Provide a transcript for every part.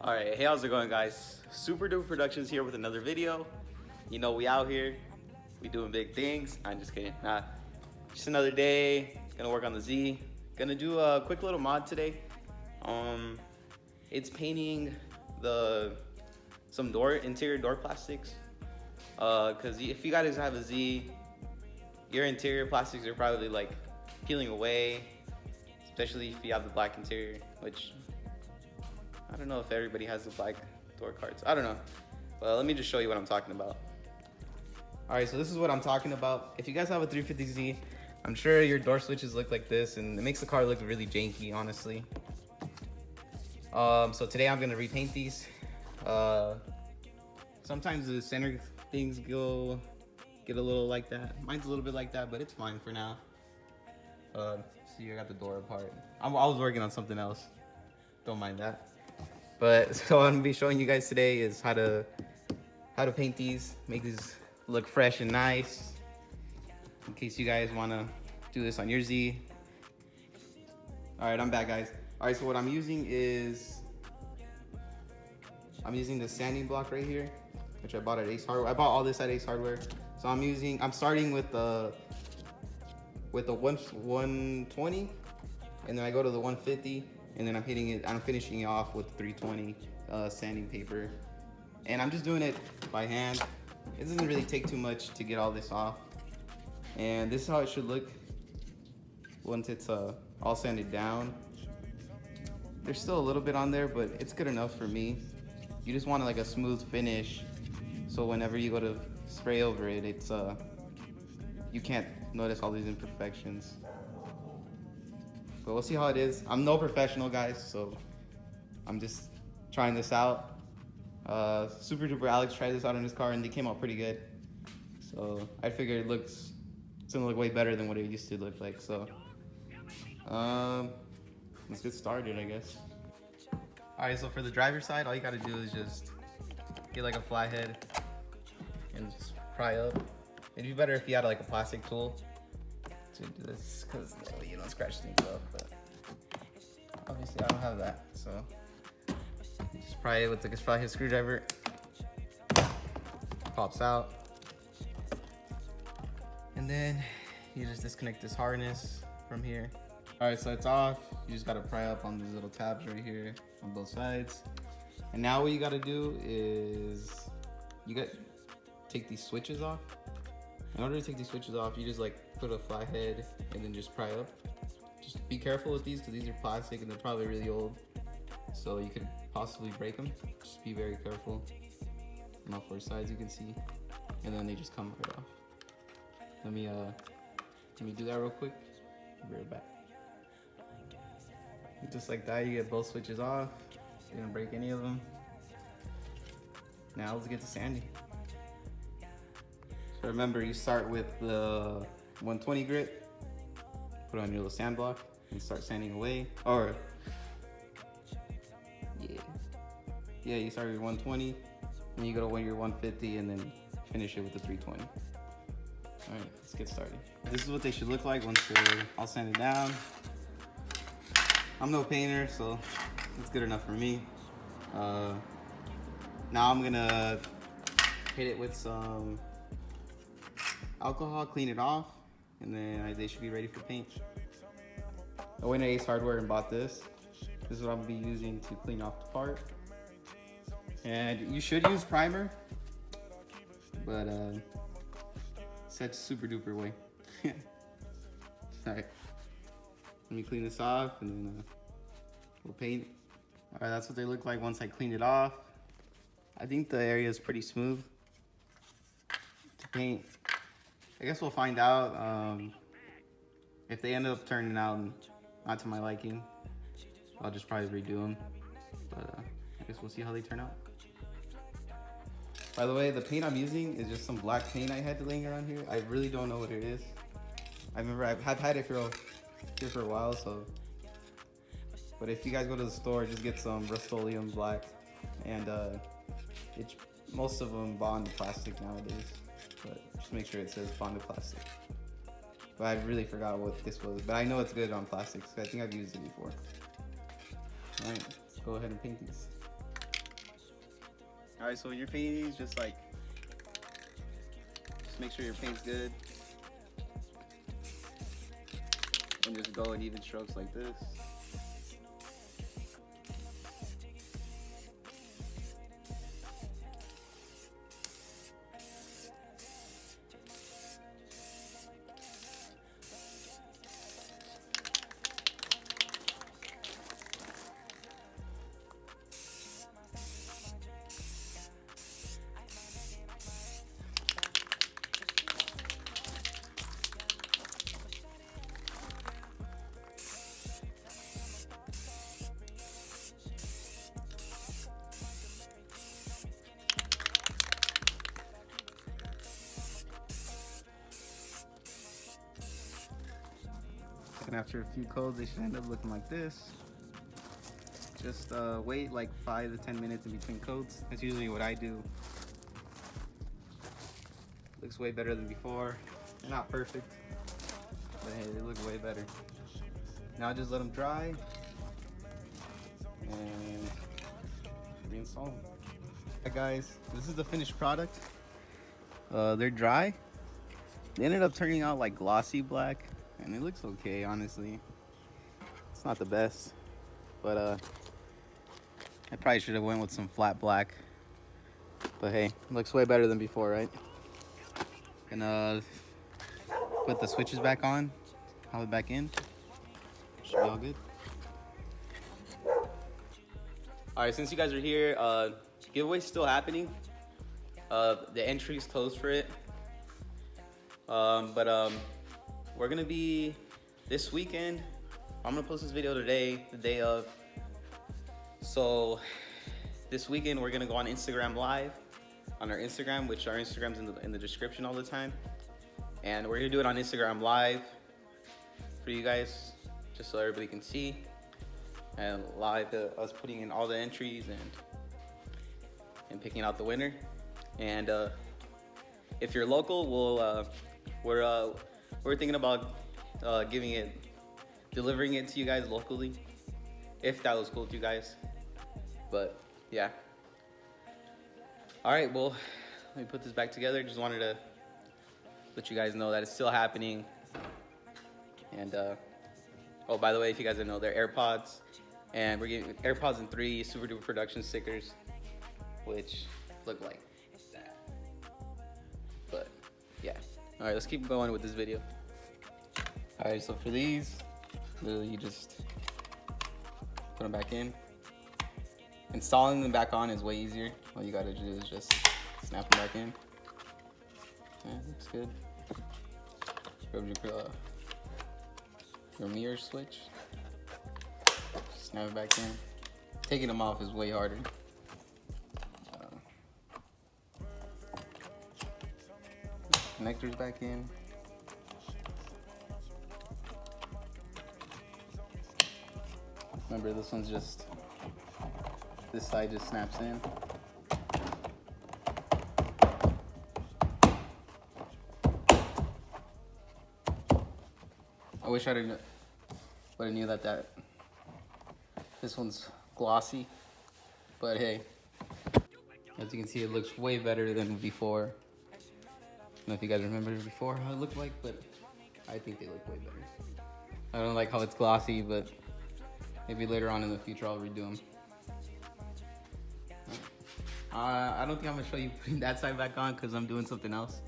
Alright, hey, how's it going, guys? SvperDvper Productions here with another video. You know, we out here, we doing big things. I'm just kidding. Nah, just another day, gonna work on the Z. Gonna do a quick little mod today. It's painting some interior door plastics. Cause if you guys have a Z, your interior plastics are probably like peeling away, especially if you have the black interior, which I don't know if everybody has the black door cards. I don't know. Well, let me just show you what I'm talking about. All right, so this is what I'm talking about. If you guys have a 350Z, I'm sure your door switches look like this, and it makes the car look really janky, honestly. So today I'm gonna repaint these. Sometimes the center things get a little like that. Mine's a little bit like that, but it's fine for now. See, I got the door apart. I was working on something else. Don't mind that. But so what I'm gonna be showing you guys today is how to paint these, make these look fresh and nice. In case you guys wanna do this on your Z. All right, I'm back, guys. All right, so what I'm using is, the sanding block right here, which I bought at Ace Hardware. I bought all this at Ace Hardware. So I'm starting with the 120, and then I go to the 150. And then I'm finishing it off with 320 sanding paper. And I'm just doing it by hand. It doesn't really take too much to get all this off. And this is how it should look once it's all sanded down. There's still a little bit on there, but it's good enough for me. You just want like a smooth finish, so whenever you go to spray over it, it's you can't notice all these imperfections. But we'll see how it is. I'm no professional, guys, so I'm just trying this out. SvperDvperAlex tried this out on his car, and they came out pretty good. So I figured it's gonna look way better than what it used to look like. So let's get started, I guess. All right, so for the driver's side, all you gotta do is just get like a flat head and just pry up. It'd be better if you had like a plastic tool to do this, because you don't scratch things up, but obviously I don't have that, so just pry it with the flathead screwdriver. Pops out, and then you just disconnect this harness from here. All right, so it's off. You just gotta pry up on these little tabs right here on both sides, and now what you gotta do is take these switches off. In order to take these switches off, you just like put a flat head and then just pry up. Just be careful with these, because these are plastic and they're probably really old, so you could possibly break them. Just be very careful. On all four sides, you can see, and then they just come right off. Let me do that real quick. I'll be right back. Just like that, you get both switches off. You didn't break any of them. Now let's get to sanding. So remember, you start with the 120 grit, put it on your little sand block, and start sanding away. Or, yeah, you start with 120, and you go to your 150, and then finish it with the 320. All right, let's get started. This is what they should look like once they're all sanded down. I'm no painter, so it's good enough for me. Now I'm gonna hit it with some alcohol, clean it off, and then they should be ready for paint. I went to Ace Hardware and bought this. This is what I'm gonna be using to clean off the part. And you should use primer, but such SvperDvper way. All right, let me clean this off, and then we'll paint. All right, that's what they look like once I clean it off. I think the area is pretty smooth to paint. I guess we'll find out. If they end up turning out not to my liking, I'll just probably redo them. But I guess we'll see how they turn out. By the way, the paint I'm using is just some black paint I had laying around here. I really don't know what it is. I've had it for a while, so. But if you guys go to the store, just get some Rust-Oleum black, and most of them bond plastic nowadays. But just make sure it says bonded plastic. But I really forgot what this was, but I know it's good on plastics. I think I've used it before. All right, let's go ahead and paint these. All right, so when you're painting these, just make sure your paint's good. And just go in even strokes like this. And after a few coats, they should end up looking like this. Just wait like 5 to 10 minutes in between coats. That's usually what I do. Looks way better than before. They're not perfect, but hey, they look way better. Now just let them dry and reinstall them. Alright guys, this is the finished product. They're dry. They ended up turning out like glossy black, and it looks okay, honestly. It's not the best, but I probably should have went with some flat black. But hey, looks way better than before, right? And put the switches back on, pop it back in. Should be all good. All right, since you guys are here, giveaway's still happening. The entry's closed for it. But we're gonna be this weekend. I'm gonna post this video today, the day of. So this weekend we're gonna go on Instagram Live on our Instagram, which our Instagram's in the description all the time. And we're gonna do it on Instagram Live for you guys, just so everybody can see. And live us putting in all the entries and picking out the winner. And if you're local, we're thinking about delivering it to you guys locally, if that was cool with you guys. But yeah. All right, well, let me put this back together. Just wanted to let you guys know that it's still happening. And oh, by the way, if you guys didn't know, they're AirPods, and we're getting AirPods and 3 SvperDvper production stickers, which look like that. But yeah. All right, let's keep going with this video. All right, so for these, literally you just put them back in. Installing them back on is way easier. All you gotta do is just snap them back in. Yeah, looks good. Grab your mirror switch. Snap it back in. Taking them off is way harder. Connectors back in. Remember, this one's just, this side just snaps in. I wish I would have knew that this one's glossy, but hey, as you can see, it looks way better than before. I don't know if you guys remember before how it looked like, but I think they look way better. I don't like how it's glossy, but maybe later on in the future I'll redo them. I don't think I'm gonna show you putting that side back on because I'm doing something else.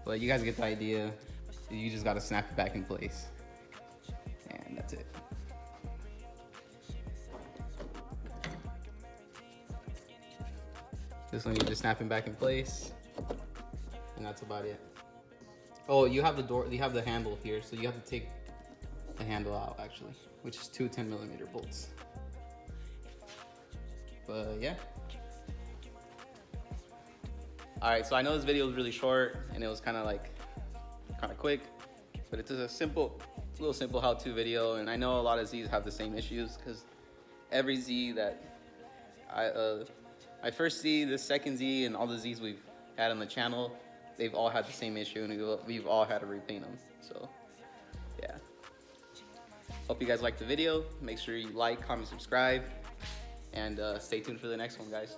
But you guys get the idea. You just gotta snap it back in place. And that's it. This one you just snap it back in place. And that's about it. Oh, you have the door, you have the handle here, so you have to take the handle out actually, which is 2 10mm bolts. But yeah. All right, so I know this video was really short and it was kind of quick, but it's a little simple how-to video. And I know a lot of Z's have the same issues because every Z that I first Z, the second Z, and all the Z's we've had on the channel, they've all had the same issue, and we've all had to repaint them. So yeah, hope you guys liked the video. Make sure you like, comment, subscribe, and stay tuned for the next one, guys.